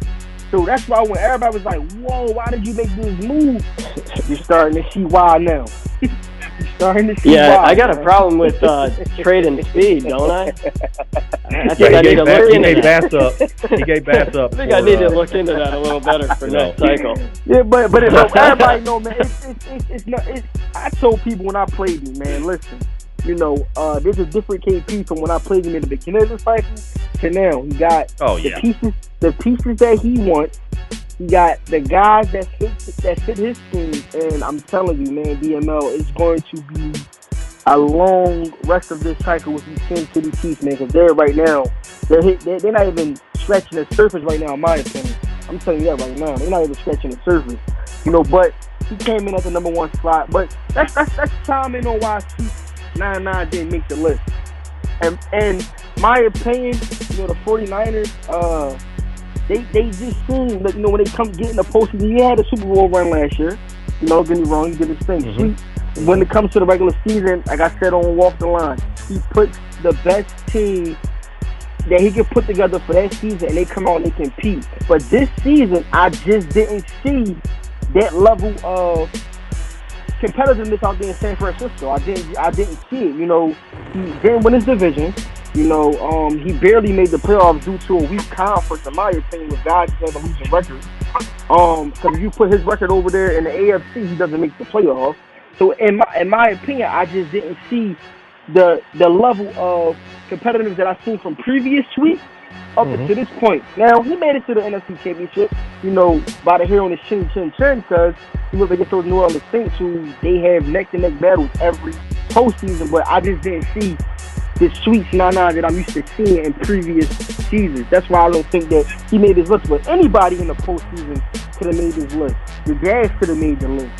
So that's why when everybody was like, "Whoa, why did you make this move?" You're starting to see why now. Yeah, I got a problem with trading speed, don't I? I think I need to look into that. He gave Bass up. I think I need to look into that a little better for next cycle. Yeah, but everybody know, man. It's not. I told people when I played him, man. Listen, there's a different KP from when I played him in the beginning of the cycle to now. He got the pieces that he wants. He got the guys that fit his scheme, and I'm telling you, man, DML is going to be a long rest of this cycle with these Kansas City Chiefs, man, because they're right now, they're not even scratching the surface right now, in my opinion. I'm telling you that right now. They're not even scratching the surface. But he came in at the number 1 slot. But that's chime in on why Chiefs 99 didn't make the list. And my opinion, the 49ers, they just seem like, when they come get in the postseason, he had a Super Bowl run last year. Don't get me wrong, he did his thing. When it comes to the regular season, like I said on Walk the Line, he puts the best team that he can put together for that season, and they come out and they compete. But this season, I just didn't see that level of competitiveness out there in San Francisco. I didn't see it. He didn't win his division. He barely made the playoffs due to a weak conference, in my opinion, with guys who have a losing record. Because if you put his record over there in the AFC, he doesn't make the playoffs. So in my opinion, I just didn't see the level of competitiveness that I've seen from previous weeks up to this point. Now, he made it to the NFC Championship, by the hair on his chin, because he was against those New Orleans Saints, who they have neck-to-neck battles every postseason, but I just didn't see the Sweets 99 that I'm used to seeing in previous seasons. That's why I don't think that he made his list, but anybody in the postseason could have made his list. The Jags could have made the list.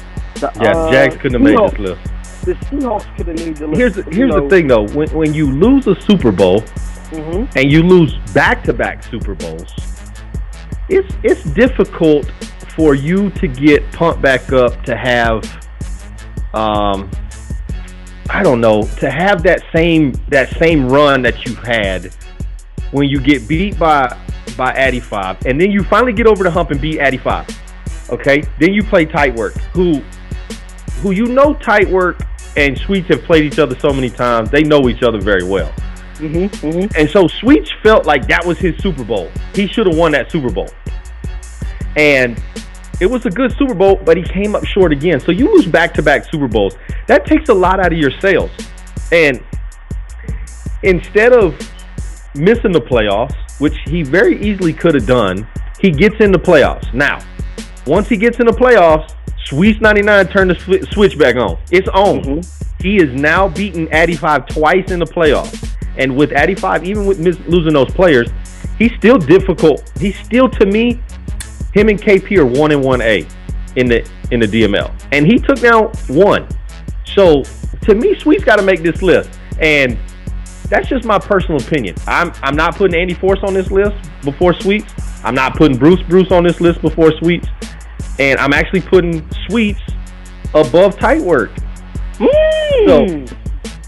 Jags couldn't have made this list. The Seahawks could have made the list. Here's the thing, though. When you lose a Super Bowl and you lose back-to-back Super Bowls, it's difficult for you to get pumped back up to have, to have that same run that you had when you get beat by Addy 5, and then you finally get over the hump and beat Addy 5. Okay, then you play Tight Work, who who Tight Work and Sweets have played each other so many times, they know each other very well. And so Sweets felt like that was his Super Bowl. He should have won that Super Bowl. And it was a good Super Bowl, but he came up short again. So you lose back-to-back Super Bowls. That takes a lot out of your sales. And instead of missing the playoffs, which he very easily could have done, he gets in the playoffs. Now, once he gets in the playoffs, Sweets 99 turned the switch back on. It's on. He is now beaten Addy 5 twice in the playoffs. And with Addy 5, even with losing those players, he's still difficult. He's still, to me, him and KP are 1 and 1A in the DML. And he took down 1. So, to me, Sweets got to make this list. And that's just my personal opinion. I'm not putting Andy Force on this list before Sweets. I'm not putting Bruce on this list before Sweets. And I'm actually putting Sweets above Tight Work. So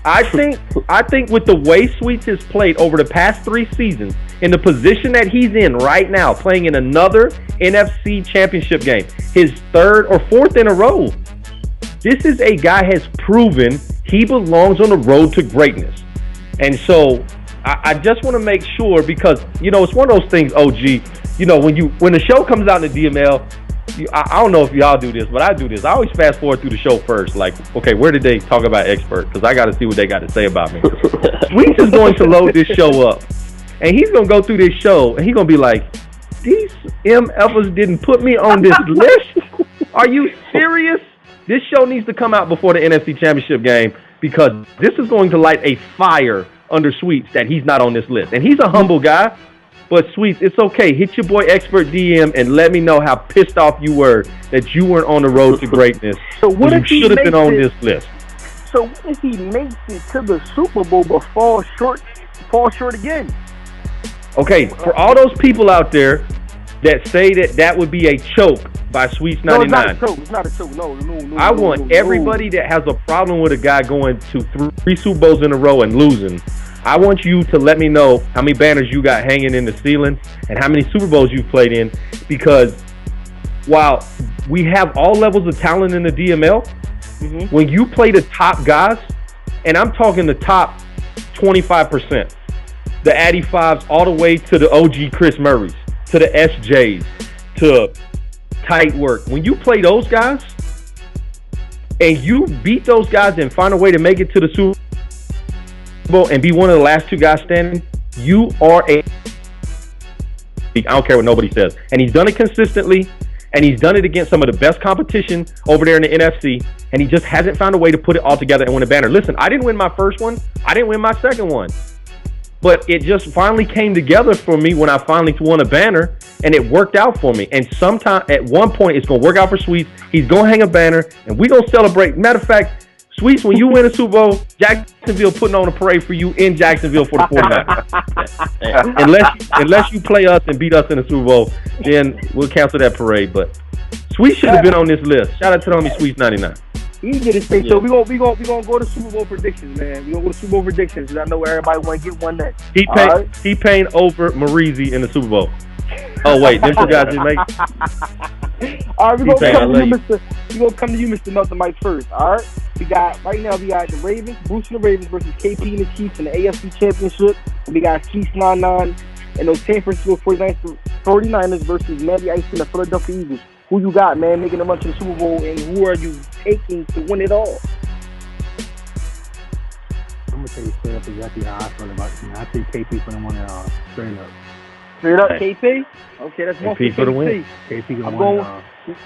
I think with the way Sweets has played over the past 3 seasons, in the position that he's in right now, playing in another NFC championship game, his 3rd or 4th in a row, this is a guy has proven he belongs on the road to greatness. And so I just want to make sure, because, it's one of those things, OG, when the show comes out in the DML, I don't know if y'all do this, but I do this. I always fast forward through the show first. Like, okay, where did they talk about expert? Because I got to see what they got to say about me. Sweets is going to load this show up, and he's going to go through this show, and he's going to be like, these MFers didn't put me on this list? Are you serious? This show needs to come out before the NFC Championship game, because this is going to light a fire under Sweets that he's not on this list. And he's a humble guy. But Sweets, it's okay. Hit your boy Expert DM and let me know how pissed off you were that you weren't on the road to greatness. So what if you should have been on this list? So what if he makes it to the Super Bowl but falls short again? Okay, for all those people out there that say that would be a choke by Sweets 99. No, it's not a choke. No. I want everybody that has a problem with a guy going to 3 Super Bowls in a row and losing, I want you to let me know how many banners you got hanging in the ceiling and how many Super Bowls you've played in, because while we have all levels of talent in the DML, when you play the top guys, and I'm talking the top 25%, the Addy 5s all the way to the OG Chris Murrays, to the SJs, to Tight Work. When you play those guys and you beat those guys and find a way to make it to the Super Bowl and be one of the last 2 guys standing, you are I don't care what nobody says. And he's done it consistently, and he's done it against some of the best competition over there in the NFC, and he just hasn't found a way to put it all together and win a banner. Listen, I didn't win my first one. I didn't win my second one. But it just finally came together for me when I finally won a banner, and it worked out for me. And sometime, at one point, it's going to work out for Sweets. He's going to hang a banner, and we're going to celebrate. Matter of fact, Sweets, when you win a Super Bowl, Jacksonville putting on a parade for you in Jacksonville for the 49ers. unless you play us and beat us in the Super Bowl, then we'll cancel that parade. But Sweets should have been on this list. Shout out to the homie Sweets 99. He get his thing. So we gonna go to Super Bowl predictions, man. We gonna go to Super Bowl predictions, because I know everybody want to get one next. He paying over Marizi in the Super Bowl. Oh wait, them 2 guys didn't make. All right, we gonna come to you, Mr. Melt the Mic first. All right, right now we got the Ravens, Bruce and the Ravens versus KP and the Chiefs in the AFC Championship. And we got Chiefs 9-9 and those San Francisco 49ers versus Matty Ice and the Philadelphia Eagles. Who you got, man, making a run to the Super Bowl, and who are you taking to win it all? I'm going to tell you straight up exactly how I feel about it. I take KP for the win it all, straight up. Straight up, KP? Okay, that's one for the win. KP for the win it all.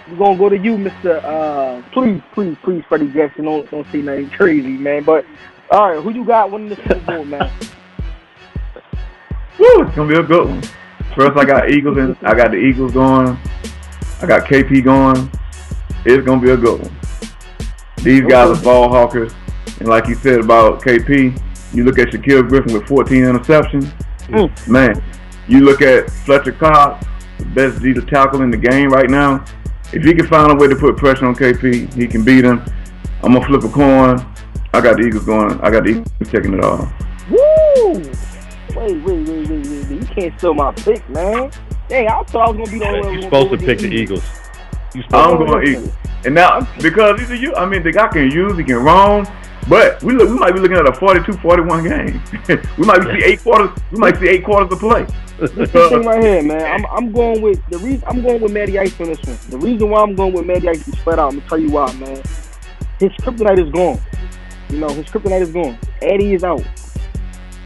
We're going to go to you, Mr. Please, Freddie Jackson, don't say nothing crazy, man. But, all right, who you got winning the Super Bowl, man? Woo, it's going to be a good one. First, I got Eagles, and I got the Eagles going. I got KP going. It's going to be a good one. These guys are ball hawkers. And like you said about KP, you look at Shaquille Griffin with 14 interceptions. Man, you look at Fletcher Cox, the best D to tackle in the game right now. If he can find a way to put pressure on KP, he can beat him. I'm going to flip a coin. I got the Eagles going. I got the Eagles taking it all. Woo! Wait. You can't steal my pick, man. Dang, I thought I was going to be the only one. You're supposed to pick the Eagles. I'm going Eagles. And now, because the guy can use, he can roam, but we might be looking at a 42-41 game. we might see 8 quarters. We might see 8 quarters of play. This thing right here, man. I'm going with Matty Ice on this one. The reason why I'm going with Matty Ice is flat out. I'm gonna tell you why, man. His kryptonite is gone. His kryptonite is gone. Eddie is out.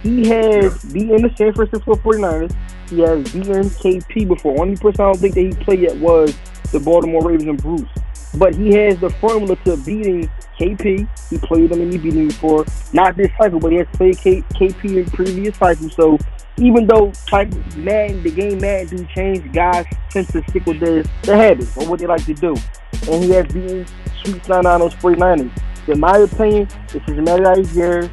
He has beaten the San Francisco 49ers. He has beaten KP before. Only person I don't think that he played yet was the Baltimore Ravens and Bruce. But he has the formula to beating KP. He played him and he beat him before. Not this cycle, but he has played KP in previous cycles. So even though the game Madden do change, guys tend to stick with their habits or what they like to do. And he has beaten Sweet 99 those 49ers. In my opinion, this is another year.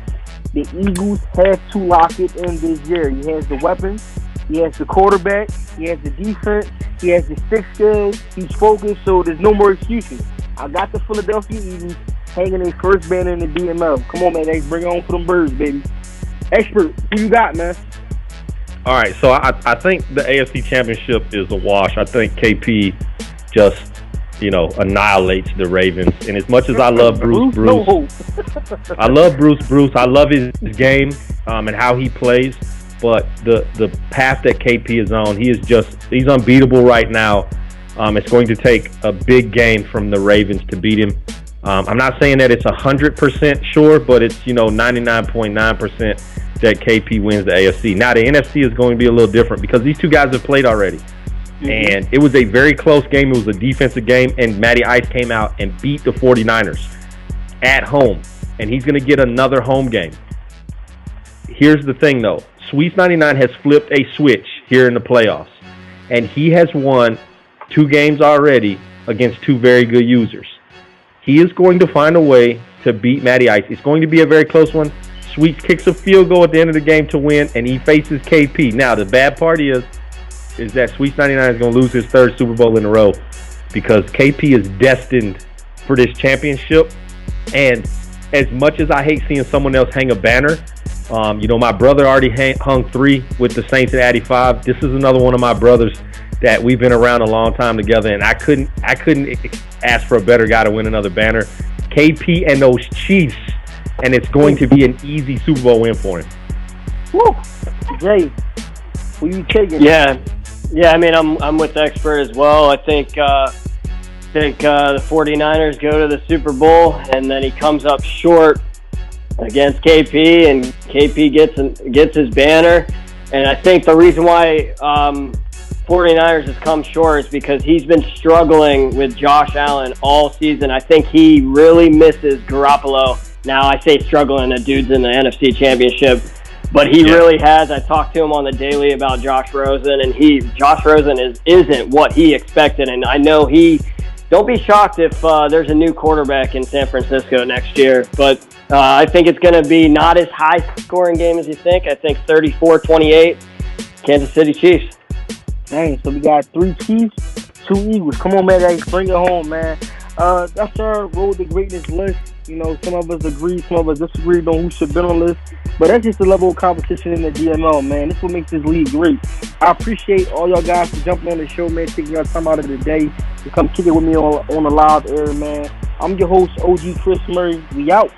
The Eagles have to lock it in this year. He has the weapons. He has the quarterback. He has the defense. He has the stick skills. He's focused, so there's no more excuses. I got the Philadelphia Eagles hanging their first banner in the DML. Come on, man. They bring it on for them birds, baby. Expert, who you got, man? All right, so I think the AFC Championship is a wash. I think KP just, annihilates the Ravens. And as much as I love Bruce, I love Bruce. I love his game and how he plays. But the path that KP is on, he's unbeatable right now. It's going to take a big game from the Ravens to beat him. I'm not saying that it's 100% sure, but it's 99.9% that KP wins the AFC. Now the NFC is going to be a little different because these two guys have played already. And it was a very close game. It was a defensive game, and Matty Ice came out and beat the 49ers at home. And he's going to get another home game. Here's the thing, though. Sweets 99 has flipped a switch here in the playoffs. And he has won 2 games already against 2 very good users. He is going to find a way to beat Matty Ice. It's going to be a very close one. Sweets kicks a field goal at the end of the game to win, and he faces KP. Now, the bad part is that Sweets 99 is going to lose his 3rd Super Bowl in a row because KP is destined for this championship. And as much as I hate seeing someone else hang a banner, my brother already hung 3 with the Saints at 85. This is another one of my brothers that we've been around a long time together, and I couldn't ask for a better guy to win another banner. KP and those Chiefs, and it's going to be an easy Super Bowl win for him. Woo! Jay, who you taking? Yeah. I mean, I'm with the expert as well. I think the 49ers go to the Super Bowl, and then he comes up short against KP, and KP gets his banner. And I think the reason why 49ers has come short is because he's been struggling with Josh Allen all season. I think he really misses Garoppolo. Now, I say struggling, the dude's in the NFC Championship, but he really has. I talked to him on the daily about Josh Rosen, and Josh Rosen isn't what he expected. And I know don't be shocked if there's a new quarterback in San Francisco next year, but I think it's going to be not as high-scoring game as you think. I think 34-28, Kansas City Chiefs. Dang, so we got 3 Chiefs, 2 Eagles. Come on, man, bring it home, man. That's our Road to Greatness list. Some of us agree, some of us disagree on who should be on the list. But that's just the level of competition in the DML, man. This is what makes this league great. I appreciate all y'all guys for jumping on the show, man, taking your time out of the day to come kick it with me on the live air, man. I'm your host, OG Chris Murray. We out.